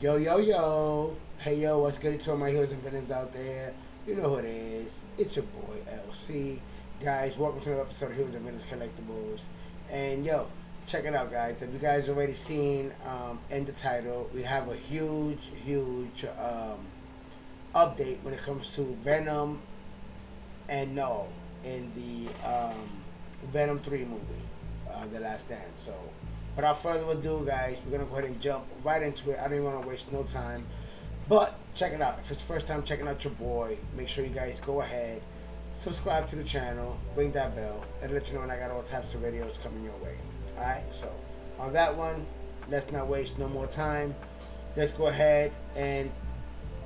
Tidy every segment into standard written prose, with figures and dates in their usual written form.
Yo, yo, yo. Hey, yo, what's good to all my heroes and villains out there? You know who it is. It's your boy, LC. Guys, welcome to another episode of Heroes and Villains Collectibles. And, yo, check it out, guys. If you guys already seen in the title, we have a huge update when it comes to Venom and Knull in the Venom 3 movie, The Last Dance. So, without further ado, guys, we're going to go ahead and jump right into it. I don't even want to waste no time. But, check it out. If it's the first time checking out your boy, make sure you guys go ahead, subscribe to the channel, ring that bell, and let you know when I got all types of videos coming your way. Alright, so, on that one, let's not waste no more time. Let's go ahead and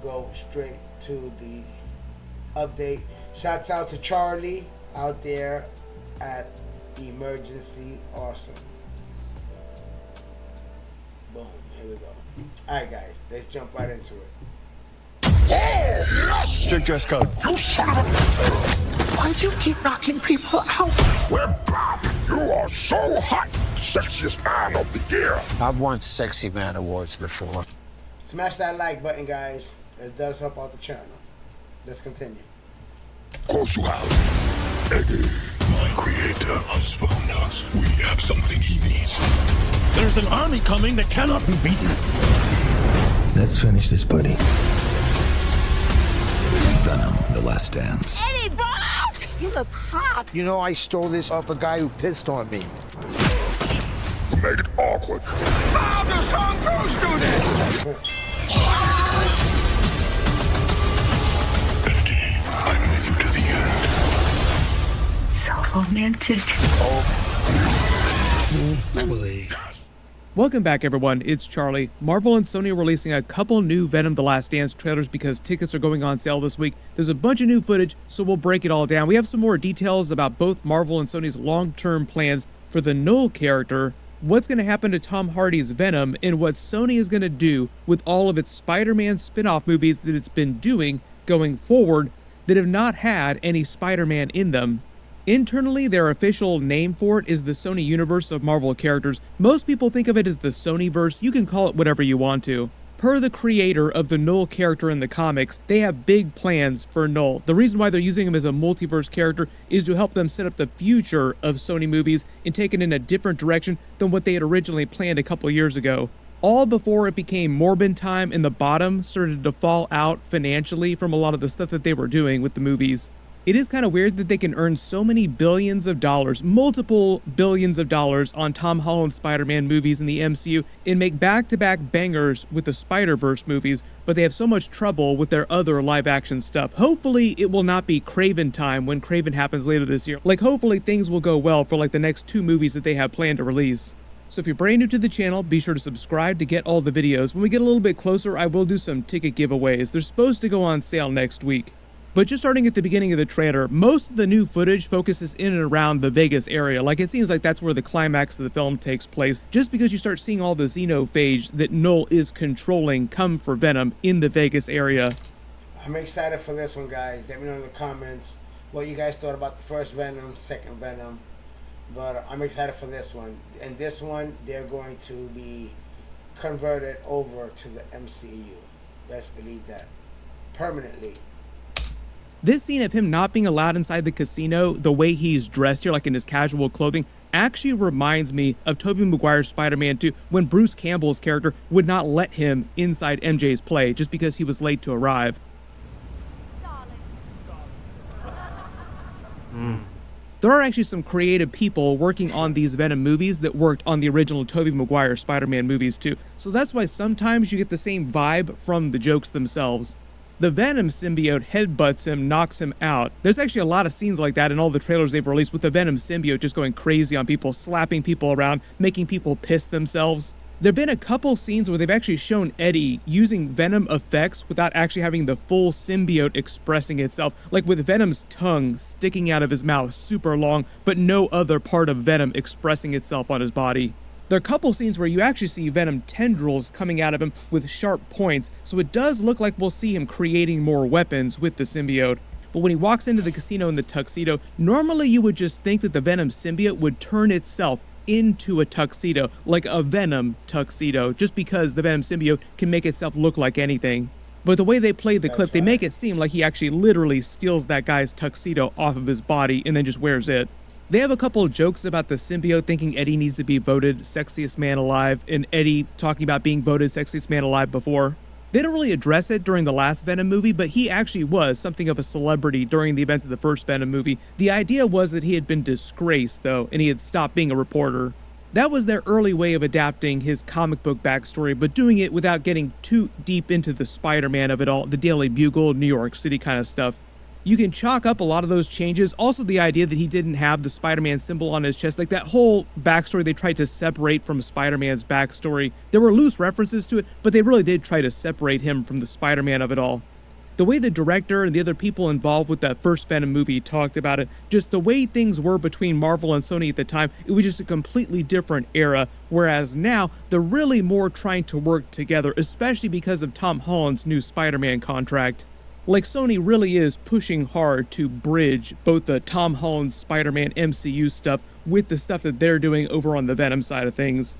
go straight to the update. Shouts out to Charlie out there at Emergency Awesome. Boom, here we go. Alright guys, let's jump right into it. Strict dress code. You son of a... Why'd you keep knocking people out? We're back! You are so hot! Sexiest man of the year! I've won Sexy Man Awards before. Smash that like button, guys. It does help out the channel. Let's continue. Of course you have. Eddie, my creator, has found us. We have something he needs. There's an army coming that cannot be beaten. Let's finish this, buddy. Venom, The Last Dance. Eddie, bro! You look hot. You know, I stole this off a guy who pissed on me. You made it awkward. How does Tom Cruise do this? Eddie, I'm with you to the end. So romantic. Emily. Welcome back, everyone. It's Charlie. Marvel and Sony are releasing a couple new Venom The Last Dance trailers because tickets are going on sale this week. There's a bunch of new footage, so we'll break it all down. We have some more details about both Marvel and Sony's long-term plans for the Knull character, what's going to happen to Tom Hardy's Venom, and what Sony is going to do with all of its Spider-Man spin-off movies that it's been doing going forward that have not had any Spider-Man in them. Internally, their official name for it is the Sony Universe of Marvel characters. Most people think of it as the Sonyverse. You can call it whatever you want to. Per the creator of the Knull character in the comics, they have big plans for Knull. The reason why they're using him as a multiverse character is to help them set up the future of Sony movies and take it in a different direction than what they had originally planned a couple years ago. All before it became Morbin time and the bottom started to fall out financially from a lot of the stuff that they were doing with the movies. It is kind of weird that they can earn so many billions of dollars, multiple billions of dollars on Tom Holland Spider-Man movies in the MCU and make back-to-back bangers with the Spider-Verse movies, but they have so much trouble with their other live-action stuff. Hopefully it will not be Kraven time when Kraven happens later this year. Hopefully things will go well for the next 2 movies that they have planned to release. So if you're brand new to the channel, be sure to subscribe to get all the videos. When we get a little bit closer, I will do some ticket giveaways. They're supposed to go on sale next week. But just starting at the beginning of the trailer, most of the new footage focuses in and around the Vegas area. It seems like that's where the climax of the film takes place, just because you start seeing all the xenophage that Knull is controlling come for Venom in the Vegas area. I'm excited for this one, guys. Let me know in the comments what you guys thought about the first Venom, second Venom. But I'm excited for this one. And this one, they're going to be converted over to the MCU. Best believe that. Permanently. This scene of him not being allowed inside the casino, the way he's dressed here, in his casual clothing, actually reminds me of Tobey Maguire's Spider-Man 2, when Bruce Campbell's character would not let him inside MJ's play just because he was late to arrive. There are actually some creative people working on these Venom movies that worked on the original Tobey Maguire Spider-Man movies too, so that's why sometimes you get the same vibe from the jokes themselves. The Venom symbiote headbutts him, knocks him out. There's actually a lot of scenes like that in all the trailers they've released with the Venom symbiote just going crazy on people, slapping people around, making people piss themselves. There've been a couple scenes where they've actually shown Eddie using Venom effects without actually having the full symbiote expressing itself, with Venom's tongue sticking out of his mouth super long, but no other part of Venom expressing itself on his body. There are a couple scenes where you actually see Venom tendrils coming out of him with sharp points, so it does look like we'll see him creating more weapons with the symbiote. But when he walks into the casino in the tuxedo, normally you would just think that the Venom symbiote would turn itself into a tuxedo, like a Venom tuxedo, just because the Venom symbiote can make itself look like anything. But the way they play the clip, they make it seem like he actually literally steals that guy's tuxedo off of his body and then just wears it. They have a couple of jokes about the symbiote thinking Eddie needs to be voted sexiest man alive, and Eddie talking about being voted sexiest man alive before. They don't really address it during the last Venom movie, but he actually was something of a celebrity during the events of the first Venom movie. The idea was that he had been disgraced, though, and he had stopped being a reporter. That was their early way of adapting his comic book backstory, but doing it without getting too deep into the Spider-Man of it all, the Daily Bugle, New York City kind of stuff. You can chalk up a lot of those changes. Also, the idea that he didn't have the Spider-Man symbol on his chest, like that whole backstory they tried to separate from Spider-Man's backstory. There were loose references to it, but they really did try to separate him from the Spider-Man of it all. The way the director and the other people involved with that first Venom movie talked about it, just the way things were between Marvel and Sony at the time, it was just a completely different era, whereas now they're really more trying to work together, especially because of Tom Holland's new Spider-Man contract. Like, Sony really is pushing hard to bridge both the Tom Holland Spider-Man MCU stuff with the stuff that they're doing over on the Venom side of things.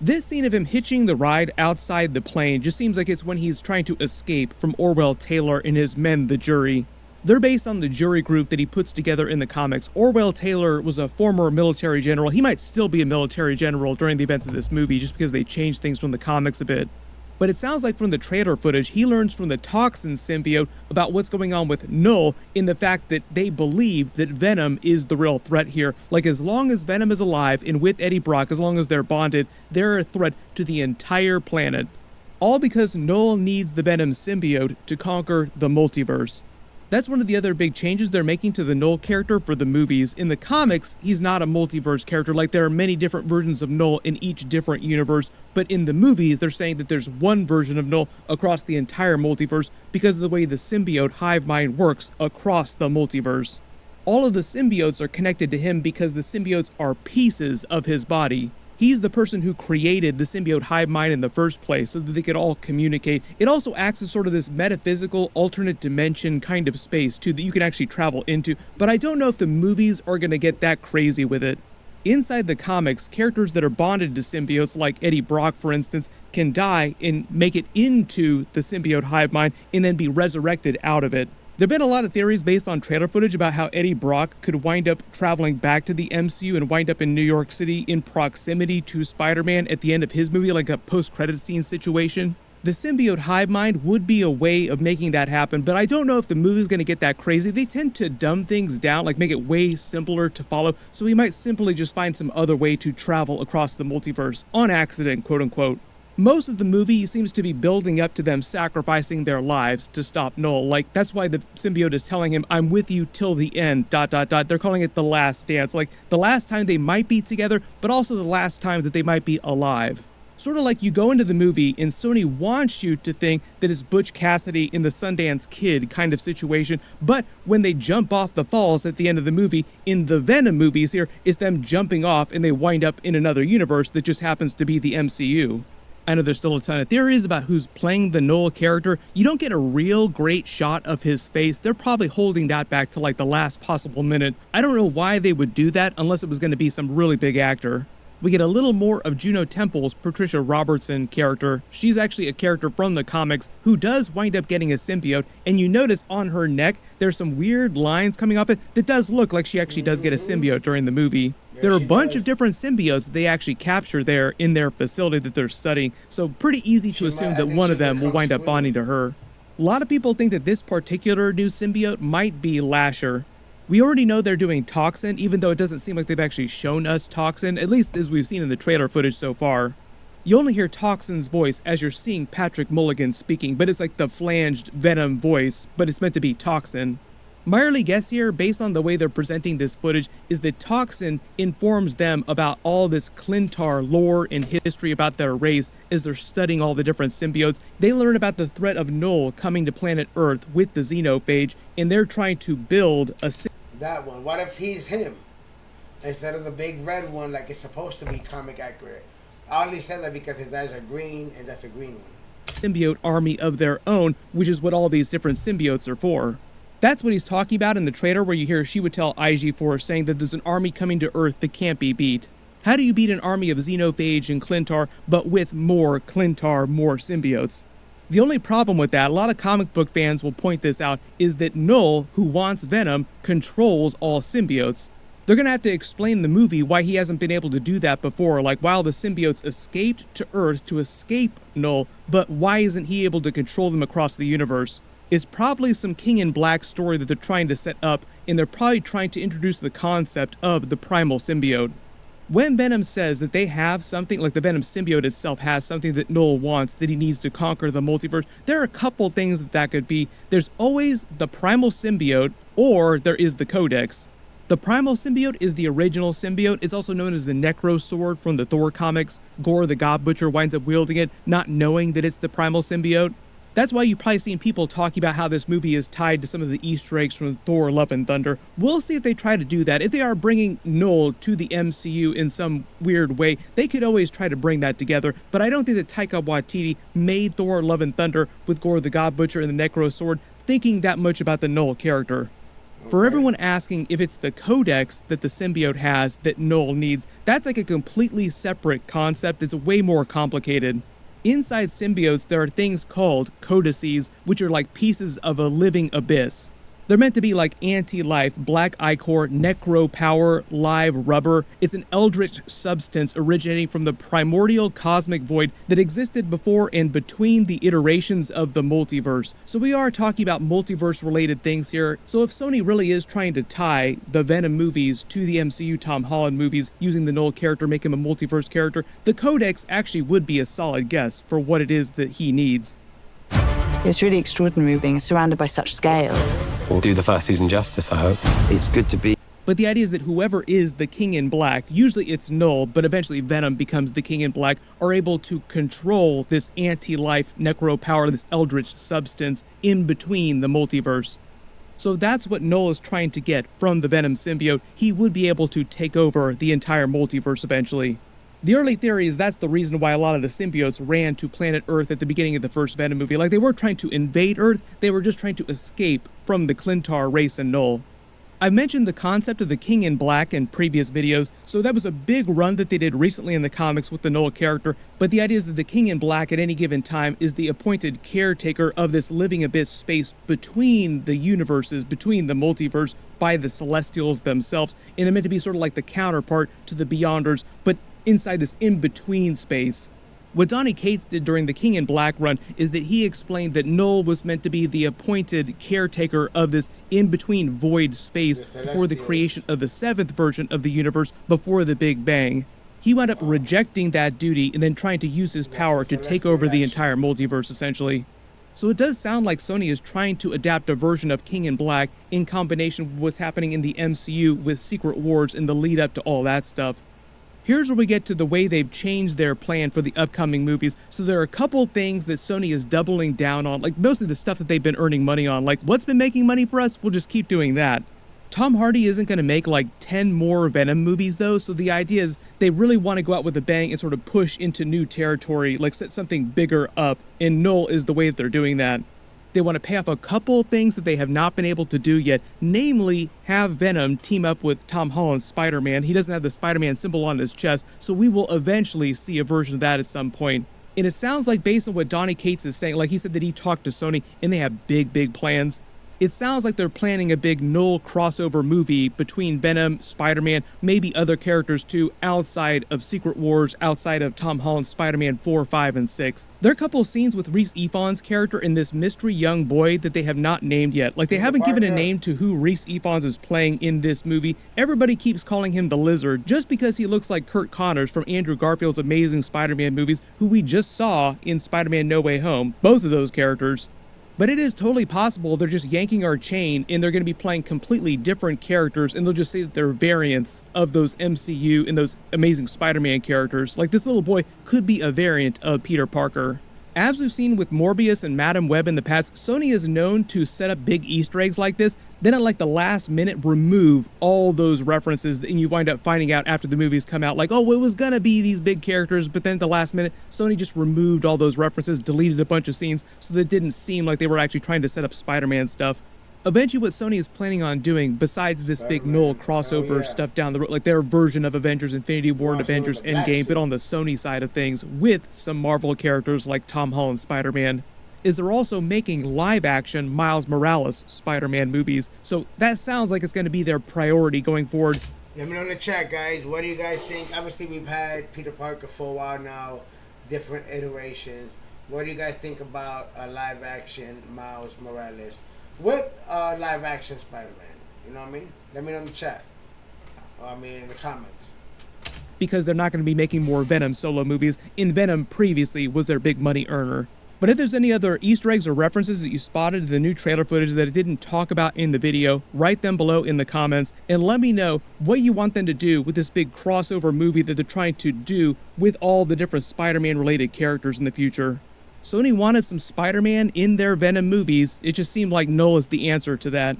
This scene of him hitching the ride outside the plane just seems like it's when he's trying to escape from Orwell Taylor and his men, the jury. They're based on the jury group that he puts together in the comics. Orwell Taylor was a former military general. He might still be a military general during the events of this movie just because they changed things from the comics a bit. But it sounds like from the trailer footage, he learns from the Toxin symbiote about what's going on with Knull in the fact that they believe that Venom is the real threat here. Like, as long as Venom is alive and with Eddie Brock, as long as they're bonded, they're a threat to the entire planet. All because Knull needs the Venom symbiote to conquer the multiverse. That's one of the other big changes they're making to the Knull character for the movies. In the comics, he's not a multiverse character, like there are many different versions of Knull in each different universe, but in the movies, they're saying that there's one version of Knull across the entire multiverse because of the way the symbiote hive mind works across the multiverse. All of the symbiotes are connected to him because the symbiotes are pieces of his body. He's the person who created the symbiote hive mind in the first place so that they could all communicate. It also acts as sort of this metaphysical alternate dimension kind of space too that you can actually travel into, but I don't know if the movies are going to get that crazy with it. Inside the comics, characters that are bonded to symbiotes, like Eddie Brock for instance, can die and make it into the symbiote hive mind and then be resurrected out of it. There have been a lot of theories based on trailer footage about how Eddie Brock could wind up traveling back to the MCU and wind up in New York City in proximity to Spider-Man at the end of his movie, like a post-credit scene situation. The symbiote hive mind would be a way of making that happen, but I don't know if the movie's going to get that crazy. They tend to dumb things down, like make it way simpler to follow, so we might simply just find some other way to travel across the multiverse, on accident, quote-unquote. Most of the movie seems to be building up to them sacrificing their lives to stop Knull. Like, that's why the symbiote is telling him, I'm with you till the end, ... They're calling it the last dance. Like, the last time they might be together, but also the last time that they might be alive. Sort of like you go into the movie and Sony wants you to think that it's Butch Cassidy in the Sundance Kid kind of situation, but when they jump off the falls at the end of the movie, in the Venom movies here, it's them jumping off and they wind up in another universe that just happens to be the MCU. I know there's still a ton of theories about who's playing the Knull character. You don't get a real great shot of his face. They're probably holding that back to like the last possible minute. I don't know why they would do that unless it was going to be some really big actor. We get a little more of Juno Temple's Patricia Robertson character. She's actually a character from the comics who does wind up getting a symbiote, and you notice on her neck there's some weird lines coming off it that does look like she actually does get a symbiote during the movie. There are a bunch of different symbiotes that they actually capture there in their facility that they're studying, so pretty easy to assume that one of them will wind up bonding to her. A lot of people think that this particular new symbiote might be Lasher. We already know they're doing Toxin, even though it doesn't seem like they've actually shown us Toxin, at least as we've seen in the trailer footage so far. You only hear Toxin's voice as you're seeing Patrick Mulligan speaking, but it's like the flanged Venom voice, but it's meant to be Toxin. My early guess here, based on the way they're presenting this footage, is that Toxin informs them about all this Clintar lore and history about their race as they're studying all the different symbiotes. They learn about the threat of Knull coming to planet Earth with the xenophage, and they're trying to build a... That one. What if he's him? Instead of the big red one like it's supposed to be comic accurate. I only said that because his eyes are green, and that's a green one. Symbiote army of their own, which is what all these different symbiotes are for. That's what he's talking about in the trailer where you hear she would tell IG-4 saying that there's an army coming to Earth that can't be beat. How do you beat an army of Xenophage and Clintar, but with more Clintar, more symbiotes? The only problem with that, a lot of comic book fans will point this out, is that Knull, who wants Venom, controls all symbiotes. They're going to have to explain in the movie why he hasn't been able to do that before, like while the symbiotes escaped to Earth to escape Knull, but why isn't he able to control them across the universe? It's probably some King in Black story that they're trying to set up, and they're probably trying to introduce the concept of the primal symbiote. When Venom says that they have something, like the Venom symbiote itself has something that Knull wants, that he needs to conquer the multiverse, there are a couple things that could be. There's always the primal symbiote, or there is the Codex. The primal symbiote is the original symbiote. It's also known as the Necro Sword from the Thor comics. Gore the God Butcher winds up wielding it, not knowing that it's the primal symbiote. That's why you've probably seen people talking about how this movie is tied to some of the Easter eggs from Thor Love and Thunder. We'll see if they try to do that. If they are bringing Knull to the MCU in some weird way, they could always try to bring that together. But I don't think that Taika Waititi made Thor Love and Thunder with Gore the God Butcher and the Necro Sword thinking that much about the Knull character. For everyone asking if it's the Codex that the symbiote has that Knull needs, that's like a completely separate concept. It's way more complicated. Inside symbiotes, there are things called codices, which are like pieces of a living abyss. They're meant to be like anti-life, black ichor, necro power, live rubber. It's an eldritch substance originating from the primordial cosmic void that existed before and between the iterations of the multiverse. So we are talking about multiverse-related things here. So if Sony really is trying to tie the Venom movies to the MCU Tom Holland movies, using the Knull character, make him a multiverse character, the Codex actually would be a solid guess for what it is that he needs. It's really extraordinary being surrounded by such scale. We'll do the first season justice, I hope. It's good to be. But the idea is that whoever is the King in Black, usually it's Knull, but eventually Venom becomes the King in Black, are able to control this anti-life necro power, this eldritch substance in between the multiverse. So that's what Knull is trying to get from the Venom symbiote. He would be able to take over the entire multiverse eventually. The early theory is that's the reason why a lot of the symbiotes ran to planet Earth at the beginning of the first Venom movie. Like, they weren't trying to invade Earth, they were just trying to escape from the Clintar race and Knull. I've mentioned the concept of the King in Black in previous videos, so that was a big run that they did recently in the comics with the Knull character, but the idea is that the King in Black at any given time is the appointed caretaker of this living abyss space between the universes, between the multiverse, by the Celestials themselves, and they're meant to be sort of like the counterpart to the Beyonders, but inside this in-between space. What Donny Cates did during the King in Black run is that he explained that Knull was meant to be the appointed caretaker of this in-between void space before the creation of the 7th version of the universe before the Big Bang. He wound up rejecting that duty and then trying to use his power to take over the entire multiverse, essentially. So it does sound like Sony is trying to adapt a version of King in Black in combination with what's happening in the MCU with Secret Wars and the lead up to all that stuff. Here's where we get to the way they've changed their plan for the upcoming movies. So there are a couple things that Sony is doubling down on, like mostly the stuff that they've been earning money on. Like, what's been making money for us? We'll just keep doing that. Tom Hardy isn't going to make like 10 more Venom movies though, so the idea is they really want to go out with a bang and sort of push into new territory, like set something bigger up, and Knull is the way that they're doing that. They want to pay off a couple things that they have not been able to do yet, namely have Venom team up with Tom Holland's Spider-Man. He doesn't have the Spider-Man symbol on his chest, so we will eventually see a version of that at some point. And it sounds like, based on what Donny Cates is saying, like he said that he talked to Sony and they have big plans. It sounds like they're planning a big Knull crossover movie between Venom, Spider-Man, maybe other characters too, outside of Secret Wars, outside of Tom Holland's Spider-Man 4, 5, and 6. There are a couple of scenes with Rhys Ifans' character and this mystery young boy that they have not named yet. Like, they haven't given a name to who Rhys Ifans is playing in this movie. Everybody keeps calling him the Lizard just because he looks like Kurt Connors from Andrew Garfield's Amazing Spider-Man movies, who we just saw in Spider-Man No Way Home, both of those characters. But it is totally possible they're just yanking our chain and they're going to be playing completely different characters, and they'll just say that they're variants of those MCU and those Amazing Spider-Man characters. Like, this little boy could be a variant of Peter Parker. As we've seen with Morbius and Madam Web in the past, Sony is known to set up big Easter eggs like this, then at like the last minute remove all those references, and you wind up finding out after the movies come out like, oh, well, it was gonna be these big characters, but then at the last minute, Sony just removed all those references, deleted a bunch of scenes, so that it didn't seem like they were actually trying to set up Spider-Man stuff. Eventually, what Sony is planning on doing, besides this big Knull crossover stuff down the road, like their version of Avengers Infinity War and Avengers Endgame, but on the Sony side of things, with some Marvel characters like Tom Holland's Spider-Man, is they're also making live-action Miles Morales Spider-Man movies. So that sounds like it's going to be their priority going forward. Let me know in the chat, guys. What do you guys think? Obviously, we've had Peter Parker for a while now, different iterations. What do you guys think about a live-action Miles Morales with live-action Spider-Man? You know what I mean? Let me know in the chat. I mean, in the comments. Because they're not going to be making more Venom solo movies. In Venom previously was their big money earner. But if there's any other Easter eggs or references that you spotted in the new trailer footage that it didn't talk about in the video, write them below in the comments and let me know what you want them to do with this big crossover movie that they're trying to do with all the different Spider-Man related characters in the future. Sony wanted some Spider-Man in their Venom movies. It just seemed like Knull is the answer to that.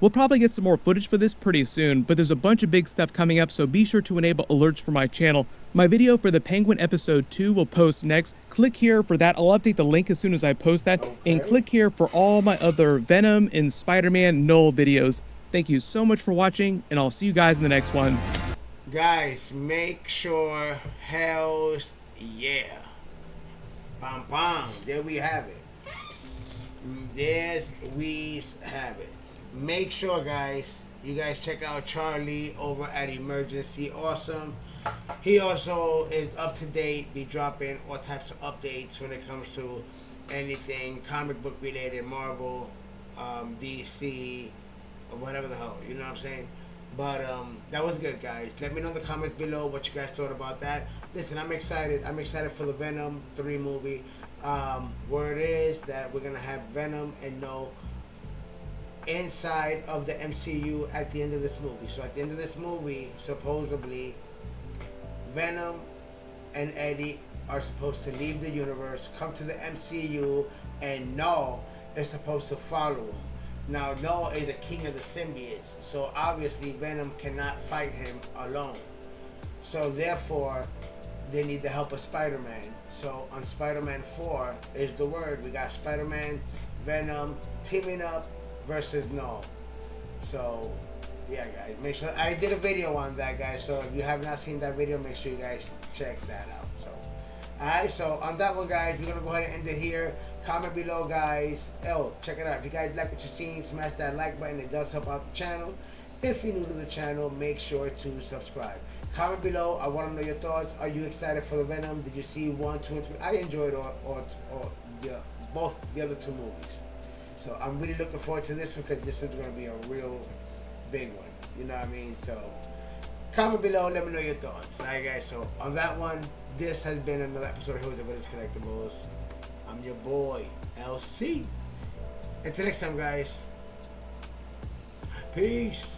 We'll probably get some more footage for this pretty soon, but there's a bunch of big stuff coming up, so be sure to enable alerts for my channel. My video for the Penguin Episode 2 will post next. Click here for that. I'll update the link as soon as I post that. And click here for all my other Venom and Spider-Man Knull videos. Thank you so much for watching, and I'll see you guys in the next one. Guys, make sure, hells yeah. Bam bam. There we have it. There's we have it. Make sure, guys, you guys check out Charlie over at Emergency Awesome. He also is up to date, be dropping all types of updates when it comes to anything comic book related, Marvel, DC, or whatever the hell, you know what I'm saying? But that was good, guys. Let me know in the comments below what you guys thought about that. Listen, I'm excited. I'm excited for the Venom 3 movie. Word is that we're gonna have Venom and Knull inside of the MCU at the end of this movie. So at the end of this movie, supposedly, Venom and Eddie are supposed to leave the universe, come to the MCU, and Knull is supposed to follow him. Now, Knull is the king of the symbiotes, so obviously Venom cannot fight him alone. So therefore, they need the help of Spider-Man. So on Spider-Man 4 is the word. We got Spider-Man, Venom teaming up versus Knull. So yeah, guys, make sure I did a video on that, guys. So if you have not seen that video, make sure you guys check that out. So alright, so on that one, guys, we're gonna go ahead and end it here. Comment below, guys. Check it out. If you guys like what you're seeing, smash that like button. It does help out the channel. If you're new to the channel, make sure to subscribe. Comment below. I want to know your thoughts. Are you excited for the Venom? Did you see 1, 2, and 3? I enjoyed both the other 2 movies. So I'm really looking forward to this one because this one's going to be a real big one. You know what I mean? So comment below. Let me know your thoughts. Alright, guys. So on that one, this has been another episode of Heroes and Villains Collectibles. I'm your boy, LC. Until next time, guys. Peace.